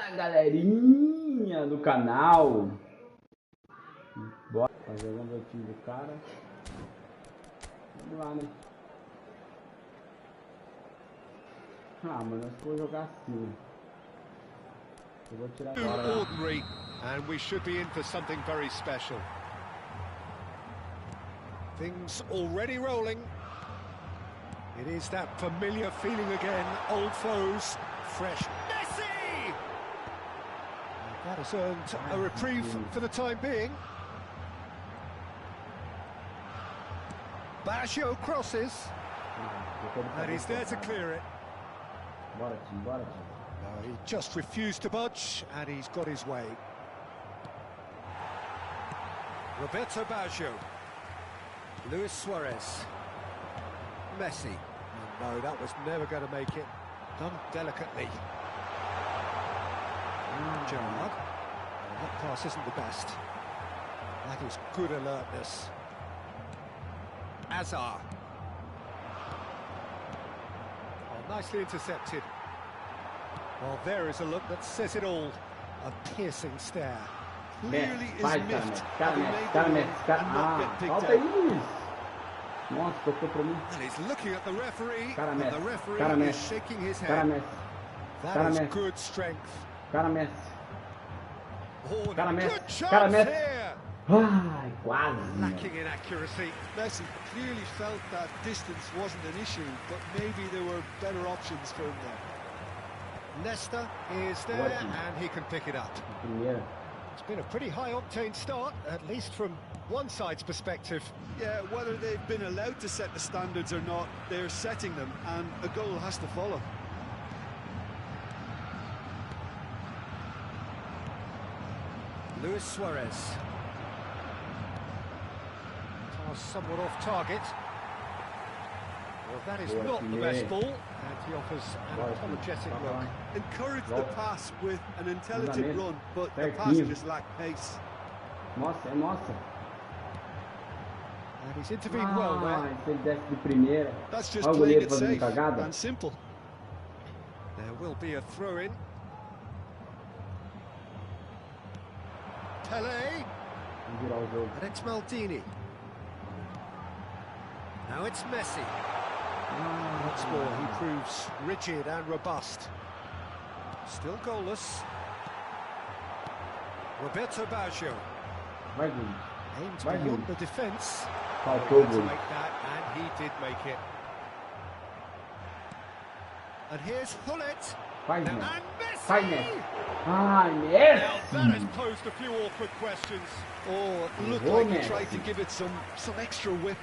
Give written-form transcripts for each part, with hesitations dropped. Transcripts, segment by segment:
Fala, galerinha do canal. Bora fazer o time do cara. Vamos lá, né? Ah, mano, acho que vou jogar assim. Eu vou tirar agora. Ordinary, and we should be in for something very special. Things already rolling. It is that familiar feeling again. Old foes, fresh. Messi! That has earned a reprieve for the time being. Baggio crosses. And he's there to clear it. Bora, time, bora, time. No, he just refused to budge, and he's got his way. Roberto Baggio. Luis Suarez. Messi. Oh, no, that was never going to make it. Done delicately. Gerrard. Oh, that pass isn't the best. That is good alertness. Azar. Oh, nicely intercepted. Well, there is a look that says it all. A piercing stare. Clearly is miffed. Falta isso. Nossa, tocou pra mim. And he's looking at the referee. Cara, And Messi. the referee Cara, is Messi. shaking his Cara, head. Messi. That Cara, is Messi. good strength. Cara, Messi. Oh, Cara, Messi. good chance Cara, Messi. here. Ai, quase. Lacking in accuracy. Messi clearly felt that distance wasn't an issue, but maybe there were better options for him there. Nesta is there, and he can pick it up. Primeira. It's been a pretty high-octane start, at least from one side's perspective. Yeah, whether they've been allowed to set the standards or not, they're setting them, and a goal has to follow. Luis Suarez. Pass somewhat off target. Well, that is not the best ball, and he offers an apologetic look. Encourage the pass with an intelligent run, but the pass just lacked pace. Nossa, é nossa. And he's intervened well there. Se ele desce de primeira. That's just Olha o playing goleiro it fazendo safe cagada. and simple. There will be a throw-in. Pele. Vamos virar o jogo. And it's Maldini. Now it's Messi. Once more, he proves rigid and robust. Still goalless. Roberto Baggio. Vai, Guilherme. Aimed Vai, beyond Guilherme. the defence. Faltou o To gol. make that, and he did make it. And here's Hullet. Faz, Now, Messi. and Messi! Faz, Messi. Ai, Now that has Messi. posed a few awkward questions. Oh, it looked Oh, like he Messi. tried to give it some extra whip.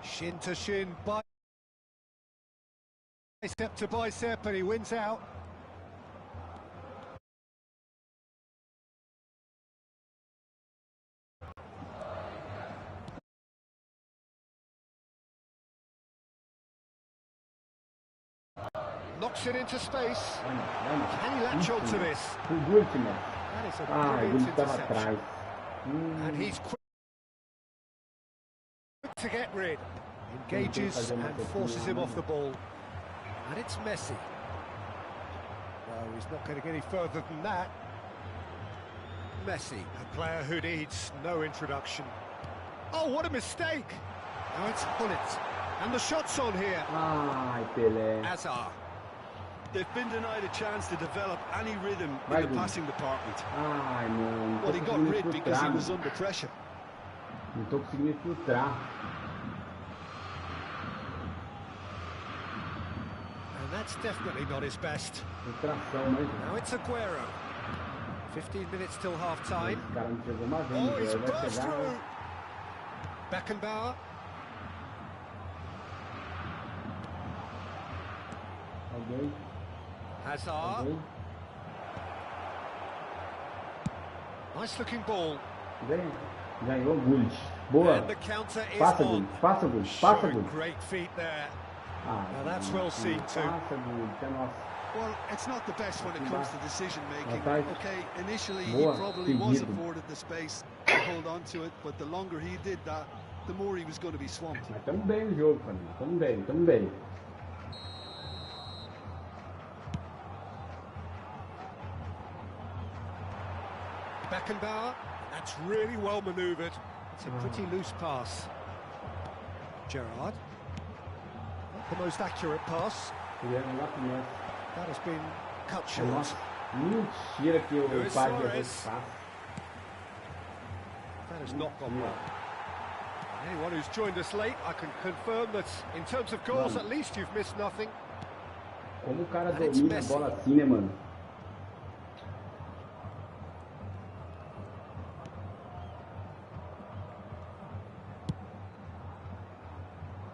Shin to shin, bicep to bicep, and he wins out. Knocks it into space. Can he latch onto this? O Guilherme, Messi. That is a Ah, o brilliant Guilherme estava interception. atrás. And he's quick to get rid. Engages and forces him off the ball. And it's Messi. No, he's not going to get any further than that. Messi, a player who needs no introduction. Oh, what a mistake! Now it's Hullet. And the shot's on here. Ai, Pelé. Azar. They've been denied a chance to develop any rhythm in Vai, the Guilherme. passing department. Ai, não. Well, he got rid because he was under pressure. Não tô conseguindo filtrar. And that's definitely not his best. Filtração, né, gente? Now it's Aguero. 15 minutes till half-time. Esse cara não chegou uma vez, Oh, he's velho. Vai burst chegar. through. Beckenbauer. Alguém? Hazard. Alguém? Nice looking ball. Ganhou. Ganhou, Guilherme. Boa. And the counter is Passa, on. Guilherme. Passa, Guilherme. Passa, Showing Guilherme. great feet there. Ah, Now that's well seen too. Passa, Guilherme. É nossa. Well, it's not the best when it comes to decision making. Okay, initially he Boa, probably was seguido. afforded the space to hold on to it, but the longer he did that, the more he was going to be swamped. Mas estamos bem no jogo, família. Estamos bem, estamos bem. Beckenbauer, that's really well manoeuvred. It's a pretty loose pass. Gerrard, not the most accurate pass. That has been cut short. Nossa, mentira que o pai de passe. That has not gone well. Anyone who's joined us late, I can confirm that in terms of goals, at least you've missed nothing. Como o cara domina a bola assim, né, mano?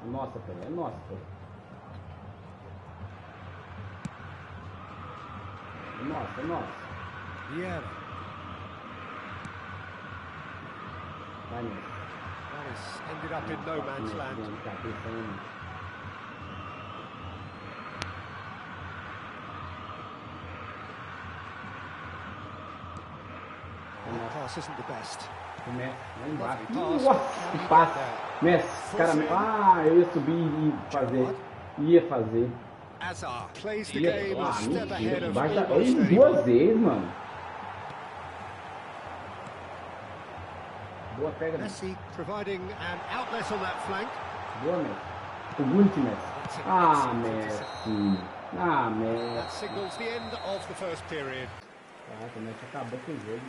Nossa, Pelé, é nossa, Pelé. É nossa, é nossa. Yeah. Vai, Messi. That has ended up in no man's land. The pass isn't the best. O Messi, lá embaixo. Nossa, que passe. Messi, cara, eu ia subir e fazer. Ia fazer. Plays the game a step ahead of duas vezes, mano. Boa pega, Messi providing an outlet on that flank. Boa, Messi. O bonito, Messi. Ah, Messi. Ah, Messi. That signals the end of the first period. Caraca, o Messi acabou com o jogo.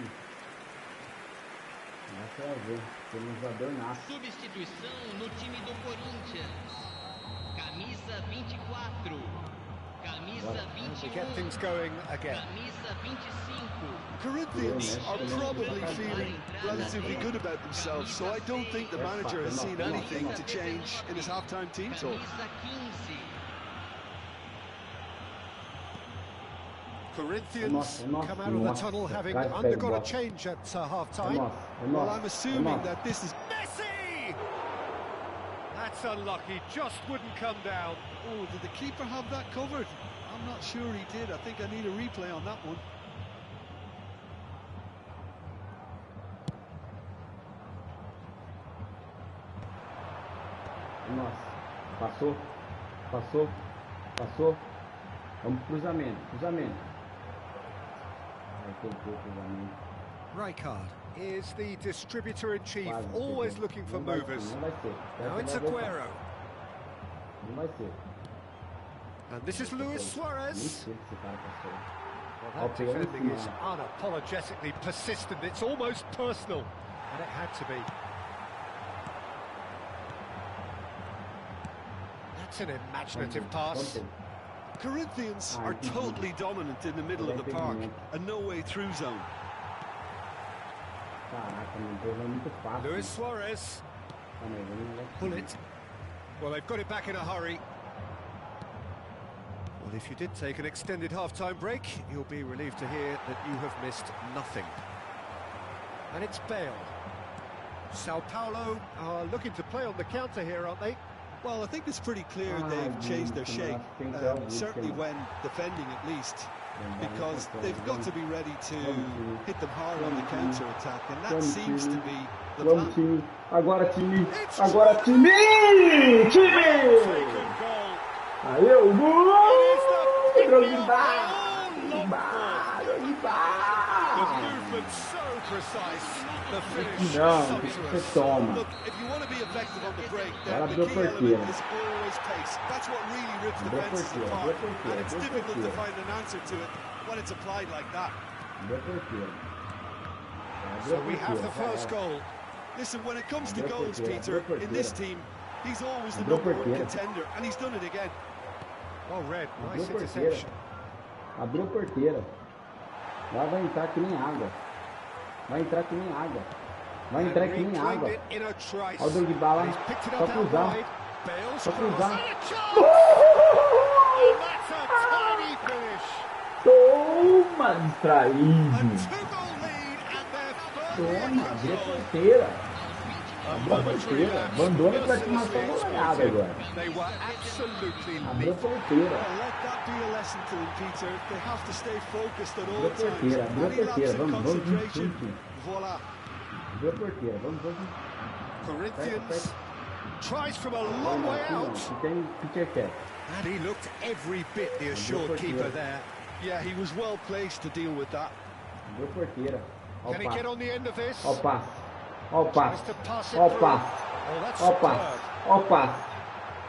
Nossa, vai ver. Temos um jogador nato. Substituição no time do Corinthians. Camisa 24. Camisa 21. To get things going again. Camisa 25. Corinthians are probably feeling relatively good about themselves, so I don't think the manager has seen anything to change in his halftime team talk. Camisa 15. Corinthians come out of the tunnel having undergone a change at half-time. Well, I'm assuming that this is... Messi! That's unlucky, just wouldn't come down. Oh, did the keeper have that covered? I'm not sure he did. I think I need a replay on that one. Nossa, passou. Vamos pro cruzamento. Rijkaard is the distributor-in-chief, always looking for movers. Now it's Aguero. Não vai ser. And this is Luis Suarez. Well, that Okay, defending is unapologetically persistent. It's almost personal, and it had to be. That's an imaginative pass. Corinthians are totally dominant in the middle of the park, a no-way through zone. Luis Suarez. Pull it. Well, they've got it back in a hurry. Well, if you did take an extended half-time break, you'll be relieved to hear that you have missed nothing. And it's Bale. Sao Paulo are looking to play on the counter here, aren't they? Well, I think it's pretty clear they've changed their shape, certainly when defending at least, because they've got to be ready to hit them hard on the counter-attack, and that seems to be the plan. Agora time! Aí o gol! Drogba! Não, você toma. Look, if you want to be effective on the break, Ela then abriu the a key porteira. element is always pace. That's what really rips defenses apart, and it's difficult to find an answer to it when it's applied like that. So we have the first goal. Listen, when it comes to goals, Peter, in this team, he's always the number one contender, and he's done it again. Well read, nice interception. Abriu a porteira. Lá vai entrar que nem água. Vai entrar que nem água. Olha o Drogba lá. Só cruzar. Toma, distraído. Toma, abriu a porteira. Abandona pra te matar uma olhada agora. Abriu a porteira. lesson to them, Peter. They have to stay focused at all Abriu a times. porteira, abriu a Any lapse porteira. in Vamos concentration, junto. voila. Abriu a porteira, vamos. Corinthians tries from a long way out. Aqui tem Peter Cat. And he looked every bit the assured keeper there. Yeah, he was well placed to deal with that. Abriu a porteira. Ó Can he get on the end of this? o passe. Ó o passe. Tries to pass it Ó o through. passe. Oh, that's Ó o passe. superb. Ó o passe.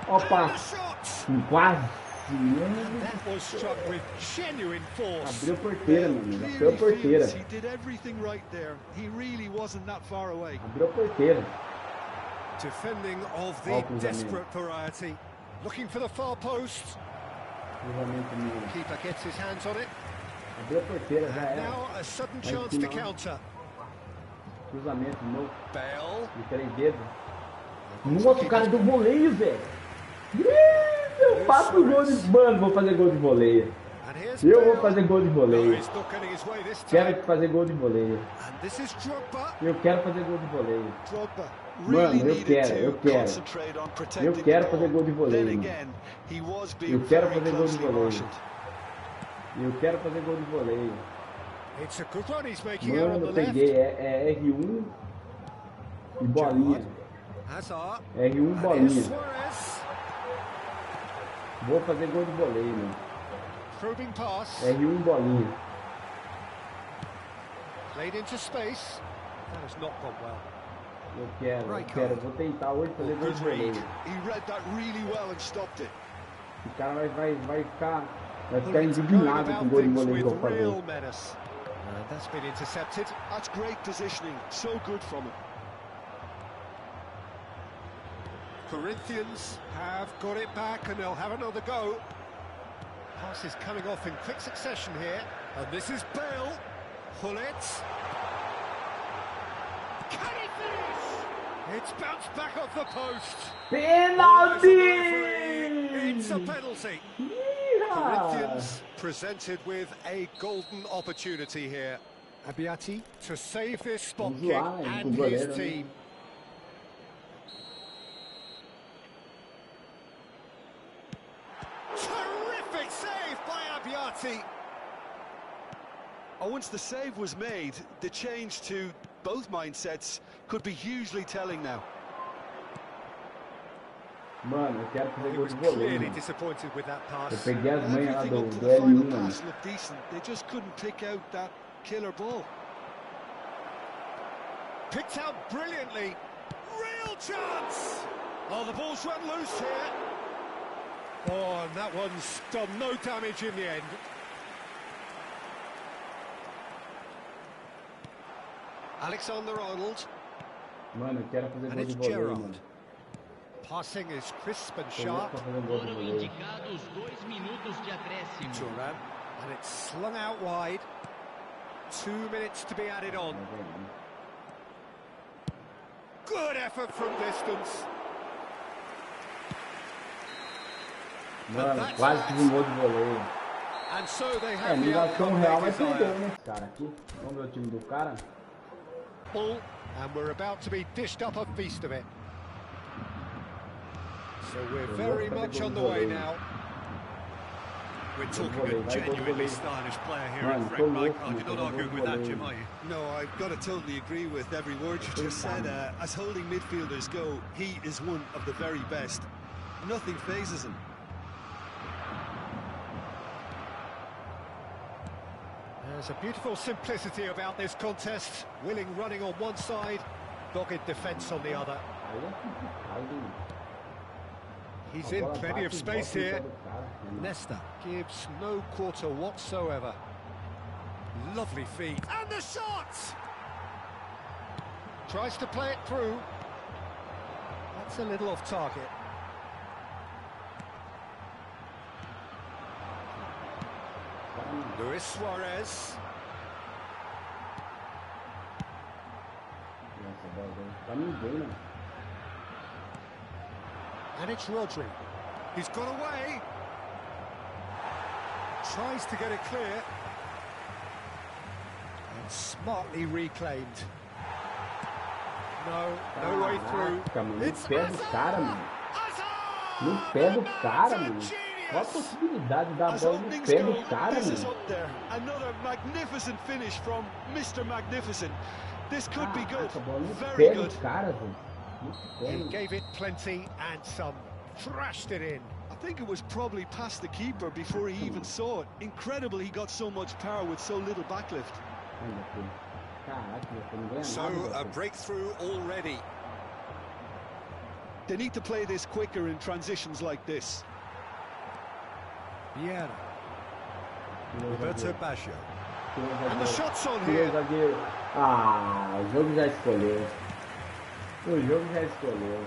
Ó o And the passe. shot. Quase. That was struck with genuine force. Abriu a porteira, meu amigo. Abriu a Clearly porteira. feels he did everything right there. He really wasn't that far away. Abriu a porteira. Defending of Ó the o cruzamento. desperate variety. Looking for the far post. Cruzamento meu. Keeper gets his hands on it. Abriu a porteira, já And era. now a sudden Vai chance to final. counter. Cruzamento novo. Bale. De 3 dedos. Nossa, o cara do voleio, velho. Eu faço gol de... Mano, vou fazer gol de voleio. And here's Eu vou Bale. fazer gol de No, voleio. he's not getting his way this Quero time. fazer gol de voleio. And this is Drogba. Eu quero fazer gol de voleio. Drogba Mano, really eu needed quero, to eu quero. concentrate on protecting Eu quero the fazer ball. gol de voleio, Then mano. again, he was being Eu quero very fazer gol de closely voleio. marshaled. Eu quero fazer gol de voleio. It's a good run he's making out on Mano, the eu left. peguei R1 e bolinha. Hazard. R1 And here's bolinha. Suarez. Vou fazer gol de voleio, mano. Probing pass. R1 bolinha. Played into space. That has not gone well. Eu quero. Vou tentar hoje fazer gol de Good read. voleio. He read that really well and stopped it. O cara vai ficar Going indignado com o about gol de things voleio que eu with vou fazer. real menace. And that's been intercepted. That's great positioning. So good from him. Corinthians have got it back and they'll have another go. Pass is coming off in quick succession here. And this is Bale. Pull it. Can he finish? It's bounced back off the post. Penalty! It's a penalty. Ih, Corinthians presented with a golden opportunity here. Abbiati to save this spot Vamos kick lá, hein, and com o his goleiro, né? team. Terrific save by Abbiati. Once the save was made, the change to both mindsets could be hugely telling now. Mano, eu quero fazer He gol was de voleio, clearly mano. disappointed with that Eu pass. peguei as manhas lá Everything do up to the final L1, mano. pass looked decent. They just couldn't pick out that killer ball. Picked out brilliantly. Real chance. Oh, the ball's run loose here. Oh, and that one's done no damage in the end. Alexander-Arnold. Mano, eu quero fazer And gol de it's voleio, Gerrard. mano. Passing is crisp and Tô louco sharp. pra fazer gol de Foram voleio. indicados 2 minutos de acréscimo. Thuram. And it's slung out wide. 2 minutes to be added on. Good effort from distance. Mano, quase fiz um gol de voleio. And so they É, have the ligação outcome real they vai perder, desire. né? Cara, aqui. Vamos ver o time do cara. Ball, and we're about to be dished up a feast of it. So we're very much on the way now. We're talking a genuinely stylish player here at Frank Rijkaard. You're not arguing with that, Jim, are you? No, I've got to totally agree with every word you just said. As holding midfielders go, he is one of the very best. Nothing phases him. There's a beautiful simplicity about this contest. Willing running on one side, dogged defence on the other. Aí é complicado, hein? He's A in bola plenty of bate e space bota em here. pé do cara, né? Nesta gives no quarter whatsoever. Lovely feet. And the shot! Tries to play it through. That's a little off target. Luis Suarez. Nossa, bola dele. Pra ninguém, né? And it's Rodri. He's got away. Tries to get it clear. And smartly reclaimed. No way through. Caraca, mano. No It's pé do cara, Hazard! mano. Hazard! No pé do cara, That's a mano. genius Qual a possibilidade da bola no pé do cara, this is mano? up there. Another magnificent finish from Mr. Magnificent. This could be good. A bola no Very pé good. do cara, velho. He gave it plenty and some. Thrashed it in. I think it was probably past the keeper before he even saw it. Incredible he got so much power with so little backlift. So, a breakthrough already. They need to play this quicker in transitions like this. Vieira. Roberto Baggio. And the shot's on here. Ah, o jogo já escolheu. O jogo já escolheu.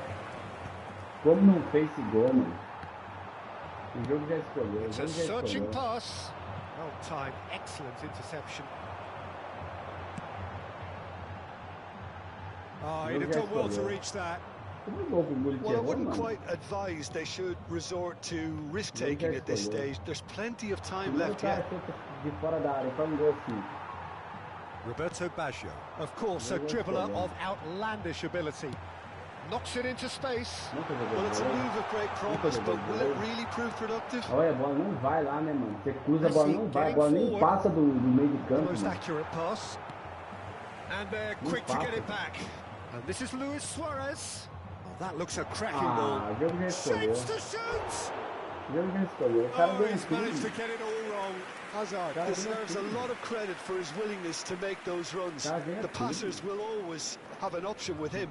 Como não fez esse gol, mano? O jogo já escolheu. It's a searching pass. Well timed, excellent interception. Oh, he'd have done well to reach that. Well, I wouldn't quite advise they should resort to risk-taking at this stage. There's plenty of time left yet. Roberto Baggio. Of course, a dribbler of outlandish ability. Knocks it into space. Well, it's a move of great promise, but will it really prove productive? Olha, a bola não vai lá, né, mano? Você cruza, a bola não vai, a bola nem passa do meio de campo. Most accurate pass. And they're quick to get it back. And this is Luis Suarez. Oh, that looks a cracking Ah, o jogo já escolheu. ball. Shapes to shoot. O jogo já escolheu. O cara Oh, deu he's managed to crime. get it all wrong. Hazard deserves a lot of credit for his willingness to make those runs. The passers will always have an option with him.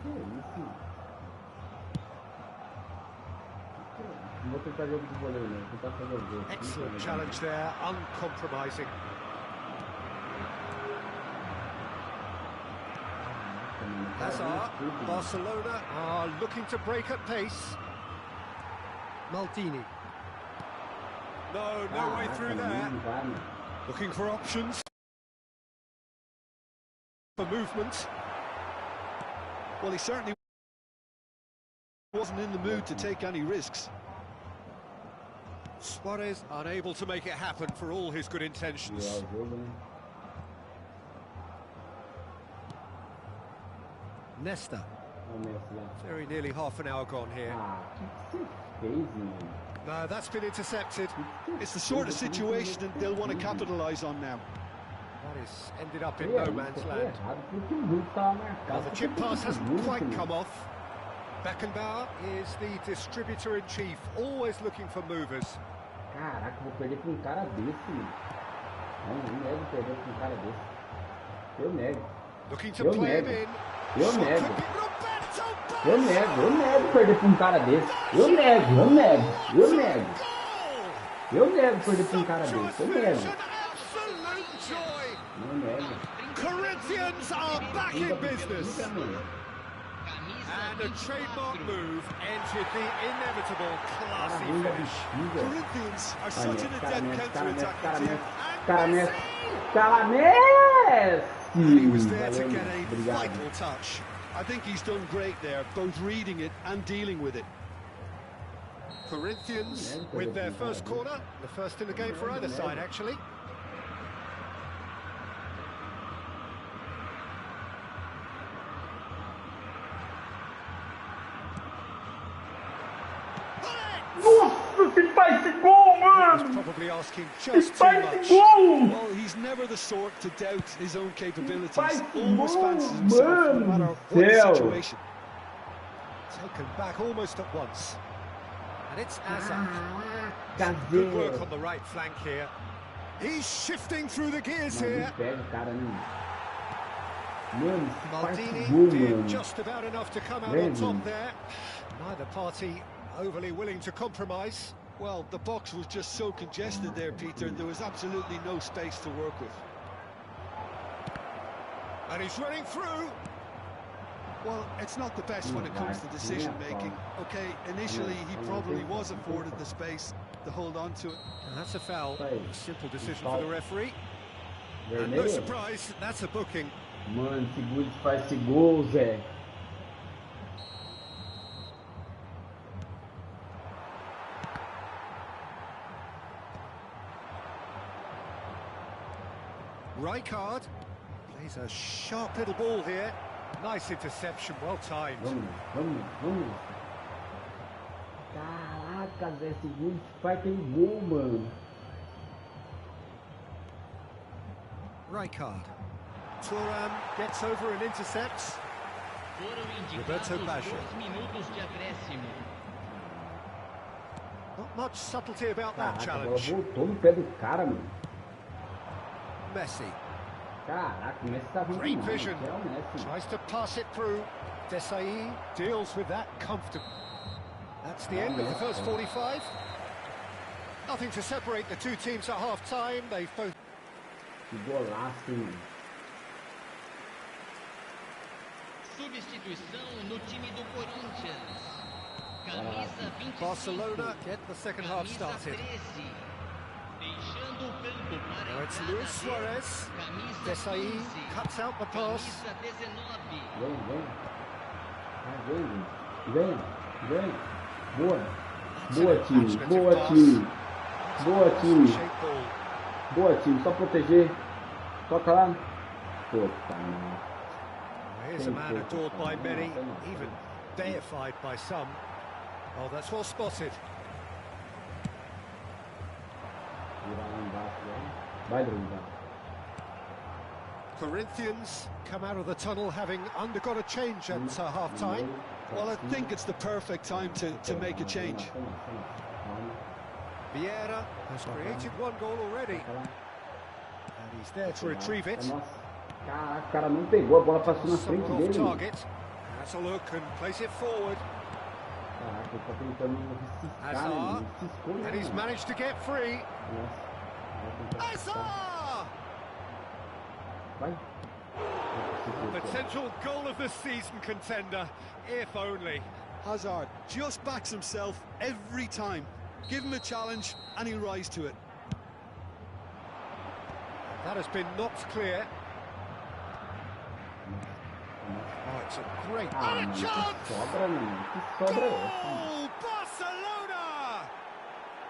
Não vou tentar jogo de goleiro, não. Vou tentar fazer o gol. Excellent challenge there, uncompromising. Hazard, Barcelona are looking to break at pace. Maldini. No, no way through there. Looking for options. For movement. Well, he certainly wasn't in the mood to take any risks. Suarez unable to make it happen for all his good intentions. Nesta. Very nearly half an hour gone here. No, that's been intercepted. It's the sort of situation that they'll want to capitalise on now. That is ended up in no man's land. Well, the chip pass hasn't quite come off. Beckenbauer is the distributor-in-chief, always looking for movers. Caraca, vou perder pra cara desse, mano. Não nego perder pra cara desse. Eu nego. Looking to play him in. Eu nego perder pra cara desse. Eu nego perder pra cara desse. Eu nego. Corinthians are back in business. And a trademark move entered the inevitable classy finish. Corinthians are such an adept counter-attacking team. He was there to get a vital touch. I think he's done great there, both reading it and dealing with it. Corinthians with their first corner, the first in the game for either side, actually. Nossa, que faz esse gol, mano! Probably asking just too Faz much. esse gol! Well, he's never the sort to doubt his own capabilities. Faz Always gol, fancies himself, no mano matter do what the céu! situation. Taken back almost at once. And it's Hazard. Cadê? Good work on the right flank here. He's shifting through the gears here. Pega o cara, né? Mano, esse faz Maldini gol, did mano. just about enough to come out on top there. Neither party overly willing to compromise. Well, the box was just so congested there, Peter, there was absolutely no space to work with. And he's running through. Well, it's not the best when it comes to decision-making. Okay, initially he probably was afforded the space to hold on to it. And that's a foul. A simple decision for the referee. And no surprise, that's a booking. Mano, segura e faz esse gol, Zé. Rijkaard plays a sharp little ball here. Nice interception, well timed. Vamos. Caraca, ficar 10 segundos, vai ter um gol, mano. Rijkaard. Thuram gets over and intercepts. Foram indicados 2 minutos de acréscimo. Not much subtlety about that Caraca, ela challenge. voltou no pé do cara, mano. Messi. Caraca, o Messi tá vindo Great demais, vision. é o Messi. Tries to pass it through. Desai deals with that comfortably. That's the end of the first 45. Nothing to separate the two teams at half-time. They've both... Que golaço, hein, mano. Substituição no time do Corinthians. Camisa 25. Barcelona get the second half started. Deixando o campo para Now it's Luis Suarez. Desai cuts out the pass. Camisa 19. Vem. Boa time. Boa time, só proteger. Toca lá. Puta, mano. Here's a man adored by many, even deified by some. Oh, that's well spotted. Vai, Bruno. Corinthians come out of the tunnel having undergone a change at half-time. Well, I think it's the perfect time to make a change. Vieira has created one goal already. And he's there to retrieve it. Caraca, o cara não pegou, a bola passou na frente Someone dele. off target. Has a look and plays it forward. Caraca, ele tá tentando ciscar, né, Hazard. mano? Ciscou, né, And he's mano? managed to get free. Nossa. Hazard! Vai. Potential goal of the season contender, if only. Hazard just backs himself every time. Give him a challenge and he'll rise to it. That has been knocked clear. Oh, it's a great Ah, mano, chance! que sobra, mano. Que sobra é essa, mano? Goal, Barcelona!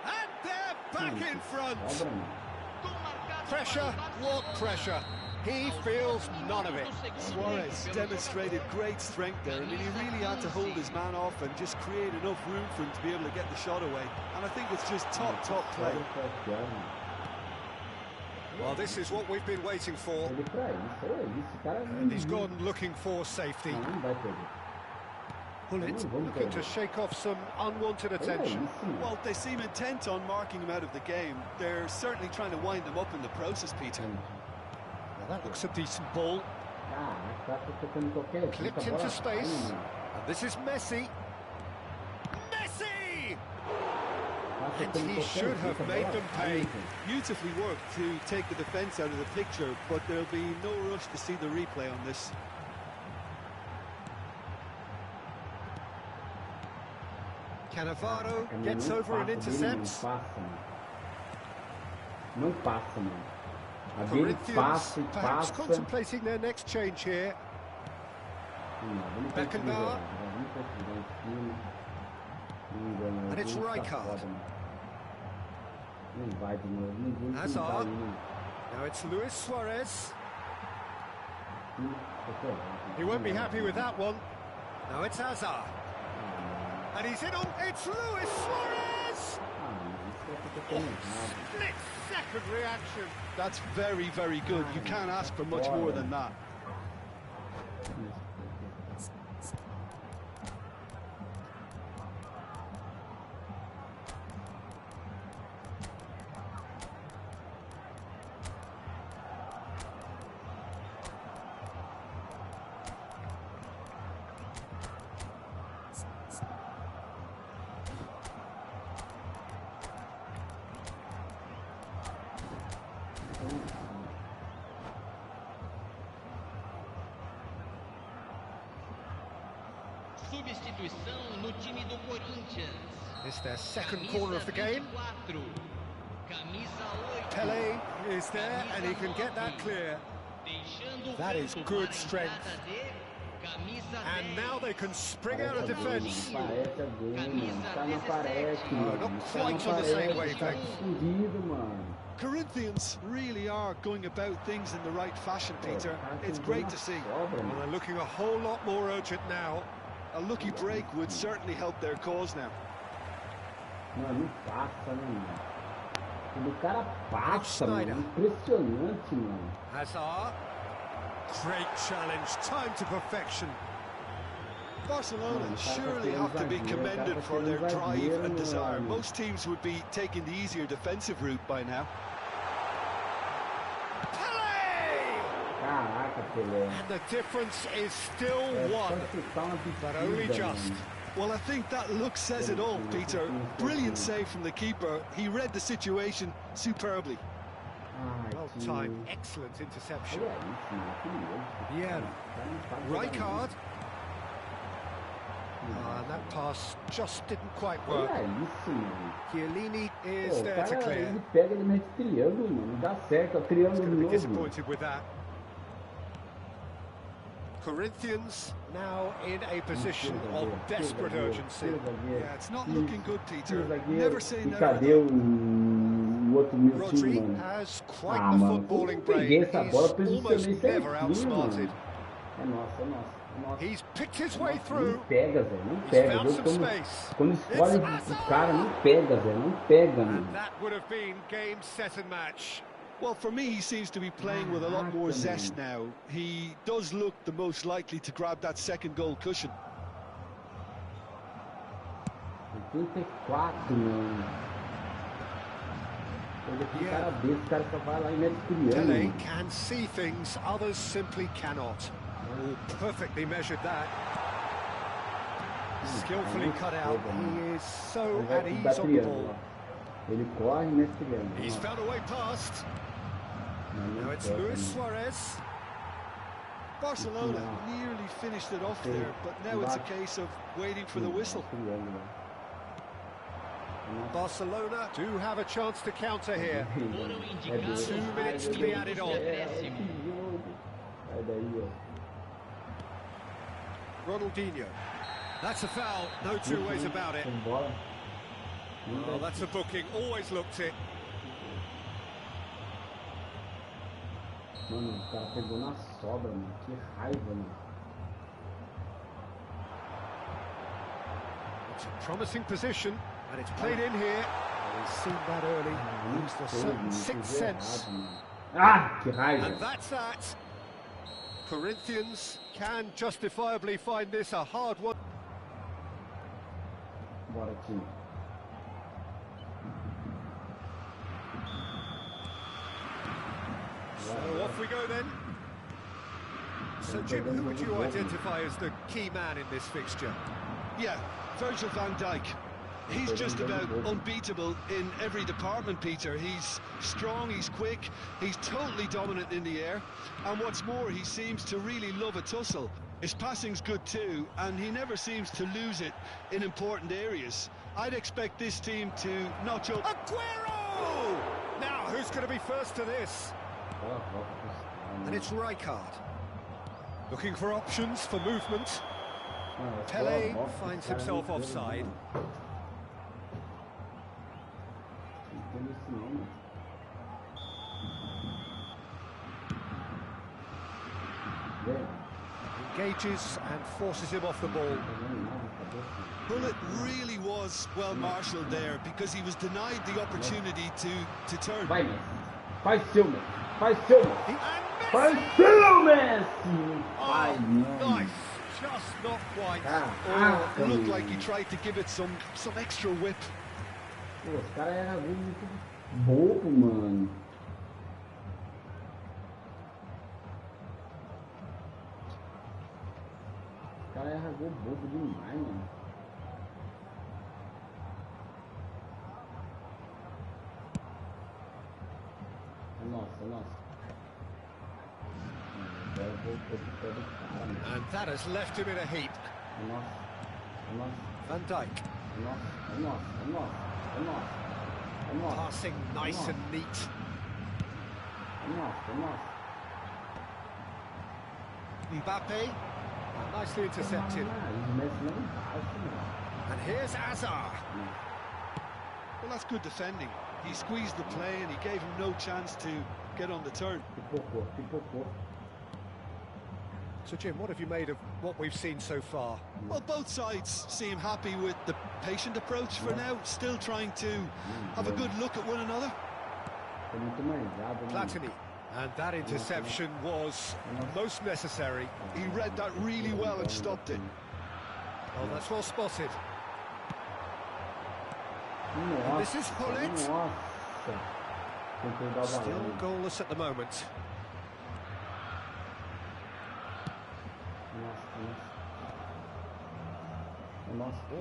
And they're back in front. Sobra, mano. Pressure, what pressure? He feels none of it. Suarez demonstrated great strength there. I mean, he really had to hold his man off and just create enough room for him to be able to get the shot away. And I think it's just top play. Well, this is what we've been waiting for. Ele pra isso, é isso. O cara And he's gone looking for safety. Não vai perder. Pullet looking to shake off some unwanted É attention. isso, mano. Well, they seem intent on marking him out of the game. They're certainly trying to wind him up in the process, Peter. Now that looks a decent ball. Caraca, tá tocando qualquer Clipped a bola into sai, space. mano. And this is Messi. Messi! Tá And tocando he qualquer should have a made bola them sai, pay. mano. Beautifully worked to take the defence out of the picture, but there'll be no rush to see the replay on this. Cannavaro Caraca, gets não over and passa dele, intercepts. Não passa, mano. Não passa, mano. A dele Corinthians passa e perhaps passa. contemplating their next change here. Vamos Beckenbauer. And it's Rijkaard. Não vai de novo. Ninguém vai Hazard. indo. Now it's Luis Suarez. He won't be happy with that one. Now it's Hazard. And he's in on... It's Luis Suarez! Split second reaction. That's very, very good. You can't ask for much more than that. Substituição no time do Corinthians. It's their second corner of the game. Camisa 8. Pele is there and he can get that clear. That is good strength. And now they can spring out of defence. Parece a dele, mano. Tá na parece, mano. not Tá quite na on the same parece, tá wavelength. escondido, mano. Corinthians really are going about things in the right fashion, Peter. It's great to see. Well, they're looking a whole lot more urgent now. A lucky break would certainly help their cause now. Mano, não passa, né, mano? Quando o cara passa, mano, impressionante, mano. Hazard. Great challenge, time to perfection. Barcelona surely have to be commended for their drive and desire. Most teams would be taking the easier defensive route by now. Caraca, Pelé. And the difference is still one, but only just. Well, I think that look says it all, Peter. Brilliant save from the keeper. He read the situation superbly. Well timed, excellent interception. Yeah, Rijkaard. That pass just didn't quite work. Chiellini is there to clear. Ele pega, ele mete triângulo, mano. Dá certo, triângulo de novo. Disappointed with that. Corinthians now in a position of desperate urgency. Yeah, it's not looking good, Peter. Never say never. Cadê o outro meu time, Rodri mano? has quite the footballing brain. He's almost never outsmarted. É nossa, é nossa. He's picked his way through. Não pega, velho, não pega. Quando escolhe o cara, não pega, velho, não pega, mano. And that would have been game, set and match. Well, for me, he seems to be playing with a lot more zest now. He does look the most likely to grab that second goal cushion. 84, mano. Esse cara desse, o cara só vai lá e mete triângulo. Pele can see things others simply cannot. Oh, perfectly measured that. Skillfully cut out. He is so at ease on the ball. Ele corre e mete triângulo. He's found a way past. Now it's Luis Suarez. Barcelona nearly finished it off there, but now it's a case of waiting for the whistle. Barcelona do have a chance to counter here. 2 minutes to be added on. Ronaldinho. That's a foul, no two ways about it. Oh, that's a booking, always looked it. Mano, o cara pegou na sobra, mano. Que raiva, mano. It's a promising position, and it's played in here. We've seen that early. Used a certain sixth sense. Ah, que raiva. And that's that. Corinthians can justifiably find this a hard one. Bora, time. So off we go then. So Jim, who would you identify as the key man in this fixture? Yeah, Virgil van Dijk. He's just about unbeatable in every department, Peter. He's strong, he's quick, he's totally dominant in the air. And what's more, he seems to really love a tussle. His passing's good too, and he never seems to lose it in important areas. I'd expect this team to notch up. Aguero! Now, who's going to be first to this? And it's Rijkaard. Looking for options for movement. Pele finds himself offside. Engages and forces him off the ball. Well, it really was well marshalled there because he was denied the opportunity to turn. Vai, faz seu, Messi. Faz seu, Messi. Faz seu, Messi. Oh, nice. Just not quite. It looked like he tried to give it some extra whip. Pô, os caras eram muito bobo, mano. Os caras eram bobo demais, mano. Nossa. And that has left him in a heap. Van Dijk. Passing nice and neat. Mbappe. Nicely intercepted. And here's Hazard. Well, that's good defending. He squeezed the play and he gave him no chance to get on the turn. So, Jim, what have you made of what we've seen so far? Well, both sides seem happy with the patient approach for now, still trying to have a good look at one another. Platini. And that interception was most necessary. He read that really well and stopped it. Oh, that's well spotted. And this is Hullet. Still goalless at the moment.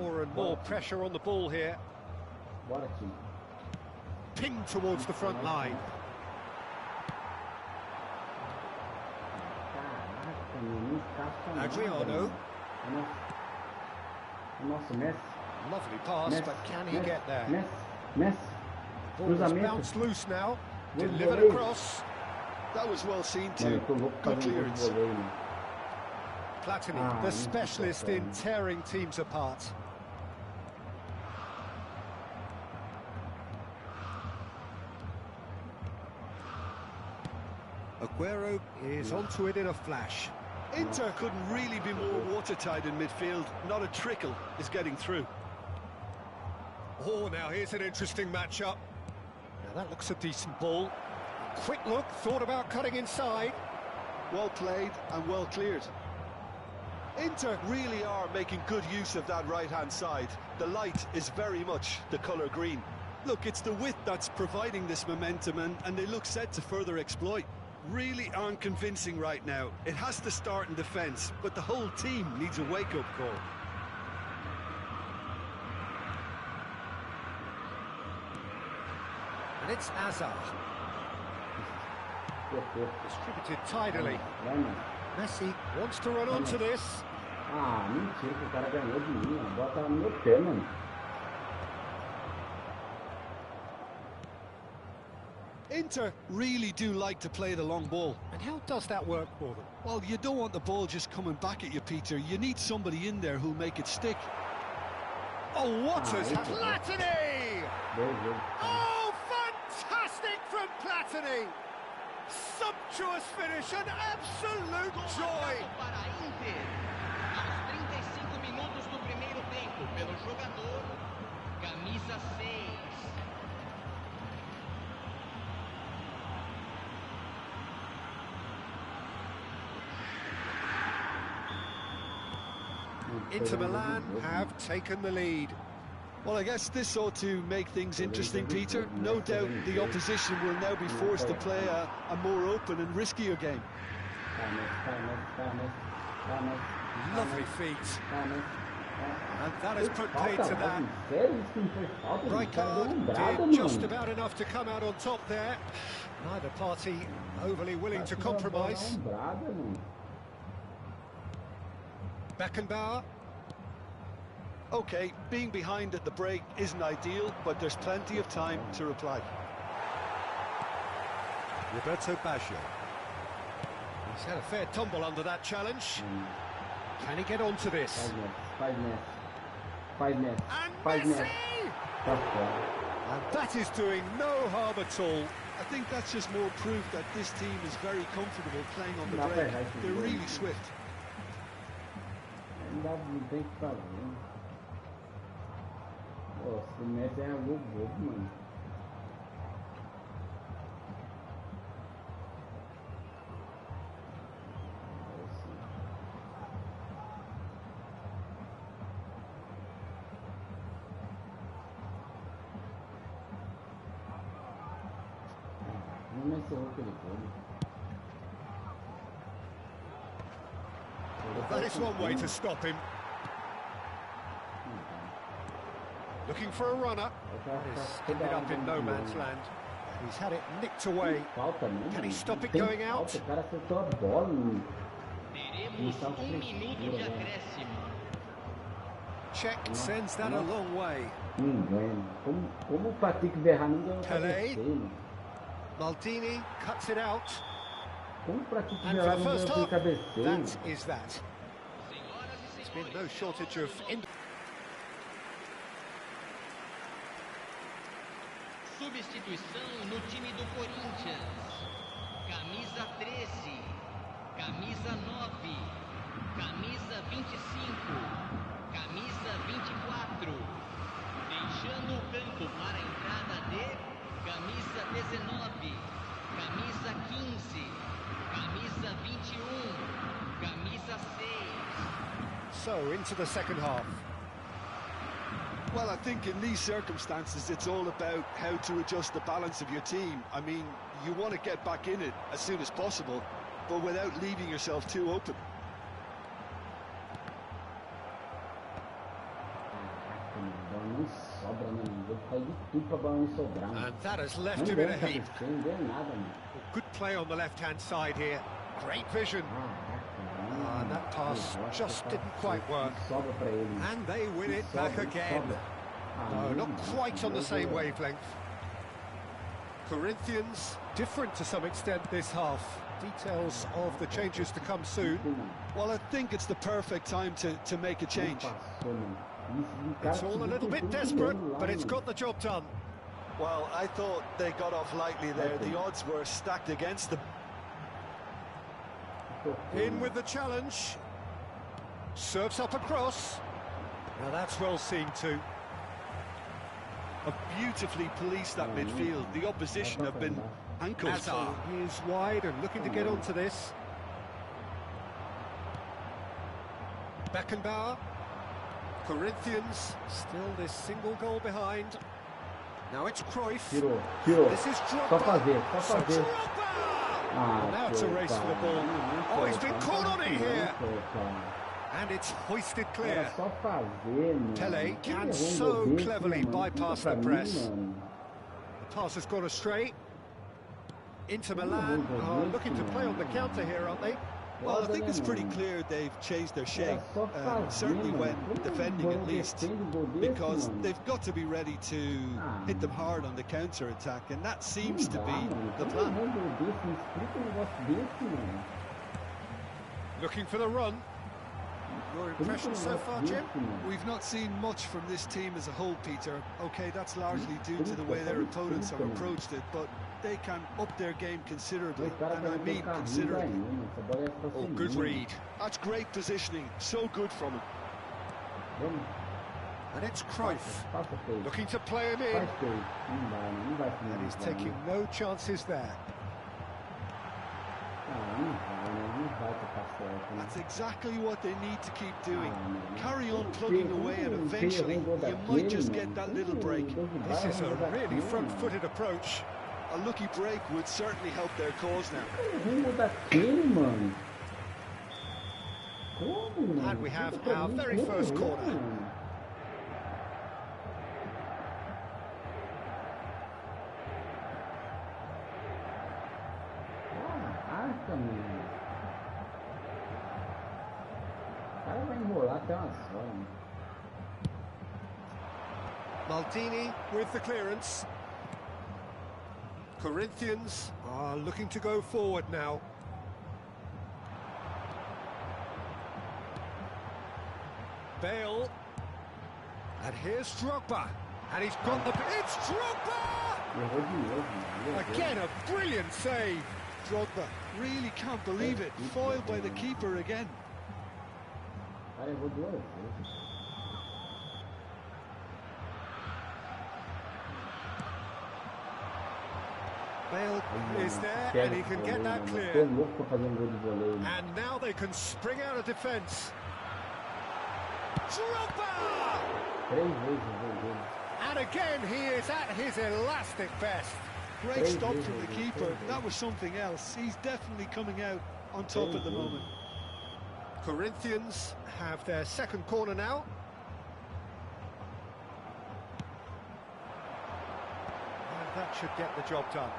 More and more pressure on the ball here. Pinged towards the front line. Adriano. Lovely pass, but can he get there? Ball's bounced loose now. Delivered across. That was well seen too. Good clearance. Platini, the specialist in tearing teams apart. Aguero is onto it in a flash. Inter couldn't really be more watertight in midfield. Not a trickle is getting through. Oh, now here's an interesting matchup. Now that looks a decent ball. Quick look, thought about cutting inside. Well played and well cleared. Inter really are making good use of that right-hand side. The light is very much the colour green. Look, it's the width that's providing this momentum, and they look set to further exploit. Really aren't convincing right now. It has to start in defence, but the whole team needs a wake-up call. And it's Hazard. Distributed tidily. Messi wants to run onto this. Mentira que o cara ganhou de mim, bota no meu pé, mano. Inter really do like to play the long ball. And how does that work for them? Well, you don't want the ball just coming back at you, Peter. You need somebody in there who'll make it stick. Oh, what has happened? Platini! Oh, fantastic from Platini! Sumptuous finish, an absolute joy! Para Inter, aos 35 minutos do primeiro tempo, pelo jogador, camisa 6. Inter Milan have taken the lead. Well, I guess this ought to make things interesting, Peter. No doubt the opposition will now be forced to play a more open and riskier game. Lovely feet. And that has put paid to that. Rijkaard did just about enough to come out on top there. Neither party overly willing to compromise. Beckenbauer. OK, being behind at the break isn't ideal, but there's plenty of time to reply. Roberto Baggio. He's had a fair tumble under that challenge. Can he get onto this? Five minutes. And that is doing no harm at all. I think that's just more proof that this team is very comfortable playing on the break. They're really swift. Não tem o que fazer. Nossa, o Messi é algo bobo, mano. Não Messi errou aquele gol. That is one way to stop him. Looking for a runner. He's ended up in no man's land. He's had it nicked away. Can he stop it going out? Check sends that a long way. Pelé. Maldini cuts it out. And for the first half, that is that. There's been no shortage of... Substituição no time do Corinthians. Camisa 13. Camisa 9. So, into the second half. Well, I think in these circumstances, it's all about how to adjust the balance of your team. I mean, you want to get back in it as soon as possible, but without leaving yourself too open. And that has left him in a heap. Good play on the left-hand side here. Great vision. And that pass just didn't quite work. And they win it back again. No, not quite on the same wavelength. Corinthians, different to some extent this half. Details of the changes to come soon. Well, I think it's the perfect time to make a change. It's all a little bit desperate, but it's got the job done. Well, I thought they got off lightly there. The odds were stacked against them. In with the challenge. Serves up across. Now that's well seen too. Have beautifully policed that midfield. The opposition have been ankled. Hazard is wide and looking to get onto this. Beckenbauer. Corinthians still this single goal behind. Now it's Cruyff. This is Drogba. Now it's a race for the ball. Oh, he's been caught on it here. And it's hoisted clear. Pele can so cleverly bypass the press. The pass has gone astray. Inter Milan are looking to play on the counter here, aren't they? Well, I think it's pretty clear they've changed their shape, certainly when defending at least, because they've got to be ready to hit them hard on the counter-attack, and that seems to be the plan. Looking for the run. Your impression so far, Jim? We've not seen much from this team as a whole, Peter. OK, that's largely due to the way their opponents have approached it, but they can up their game considerably, and I mean considerably. Oh, good read. That's great positioning, so good from him. And it's Cruyff, looking to play him in. And he's taking no chances there. That's exactly what they need to keep doing. Carry on plugging away, and eventually you might just get that little break. This is a really front-footed approach. A lucky break would certainly help their cause now. And we have our very first corner. Maldini with the clearance. Corinthians are looking to go forward now. Bale. And here's Drogba. And he's got the... It's Drogba! Again, a brilliant save. Drogba really can't believe it. Foiled by the keeper again. Bale is there, and he can get that clear. And now they can spring out of defence. Drogba! And again, he is at his elastic best. Great stop from the keeper. That was something else. He's definitely coming out on top at the moment. Corinthians have their second corner now. And that should get the job done.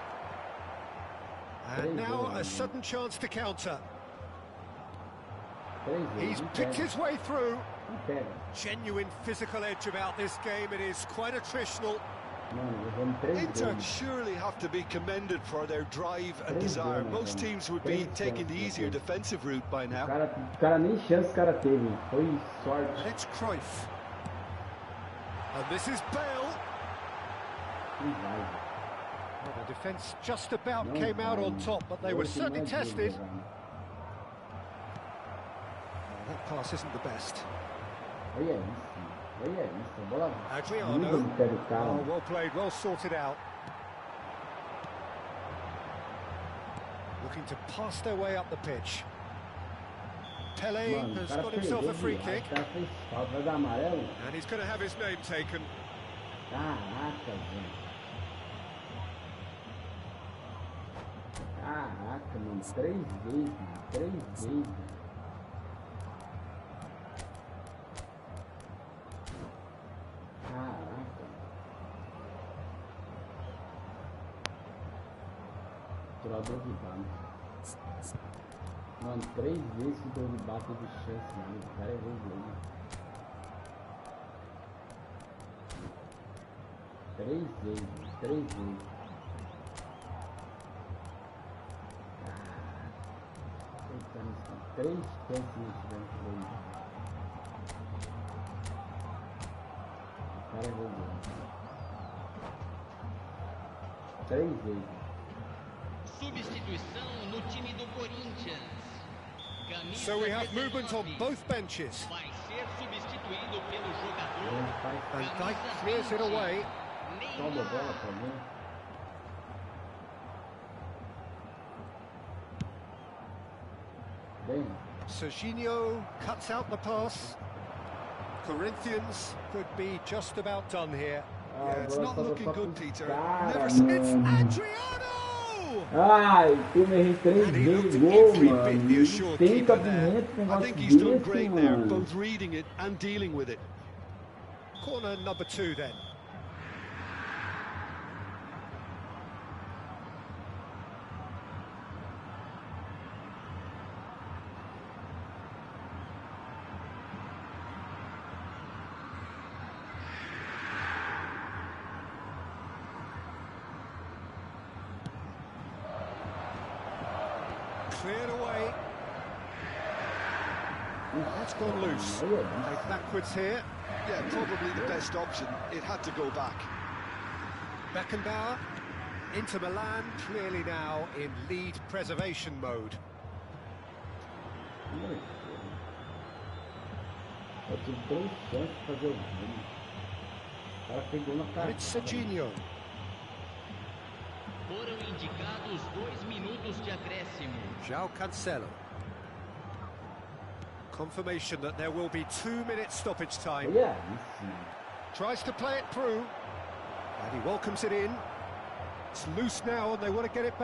And now a sudden chance to counter. He's picked his way through. Genuine physical edge about this game. It is quite attritional. Inter surely have to be commended for their drive and desire. Most teams would be taking the easier defensive route by now. And it's Cruyff. And this is Bale. Well, the defence just about came out on top, but they were certainly tested. Well, that pass isn't the best. Adriano. Oh, well played, well sorted out. Looking to pass their way up the pitch. Pele Mano, has o cara got himself a perdeu free viagem, kick. o cara fez falta, vai dar amarelo? And he's going to have his name taken. Caraca, velho. Caraca, mano, 3 vezes, mano, 3 vezes. Caraca. Tirador de bala. Mano, 3 vezes que deu de bata de chance, mano. O cara é vergonha. 3 vezes, 3 vezes. Eita, 3 chances dentro dele. O cara é vergonha. 3 vezes. Substituição no time do Corinthians. Camisa So we have 19 movement on both benches. vai ser substituído pelo jogador. And Dyke clears it away. Sobe a bola pra mim. Bem. Serginho cuts out the pass. Corinthians could be just about done here. Yeah, it's not looking good, Peter. Cara, Never It's mano. Adriano! Ai, tu me errei 3 And he looked vezes, to gol, every bit mano. the assured Tem keeper there. cabimento com um I negócio think he's done desse, great there, mano. both reading it and dealing with it. Corner number 2 then. Cleared away. That's gone loose. Played backwards here. Yeah, probably the best option. It had to go back. Beckenbauer into Milan, clearly now in lead preservation mode. Eu tive 3 chances de fazer o gol. O cara pegou na And cara. it's Serginho. Foram indicados 2 minutos de acréscimo. João Cancelo. Confirmation that there will be 2 minutes stoppage time. Olha isso, mano. Tries to play it through. And he welcomes it in. It's loose now and they want to get it back.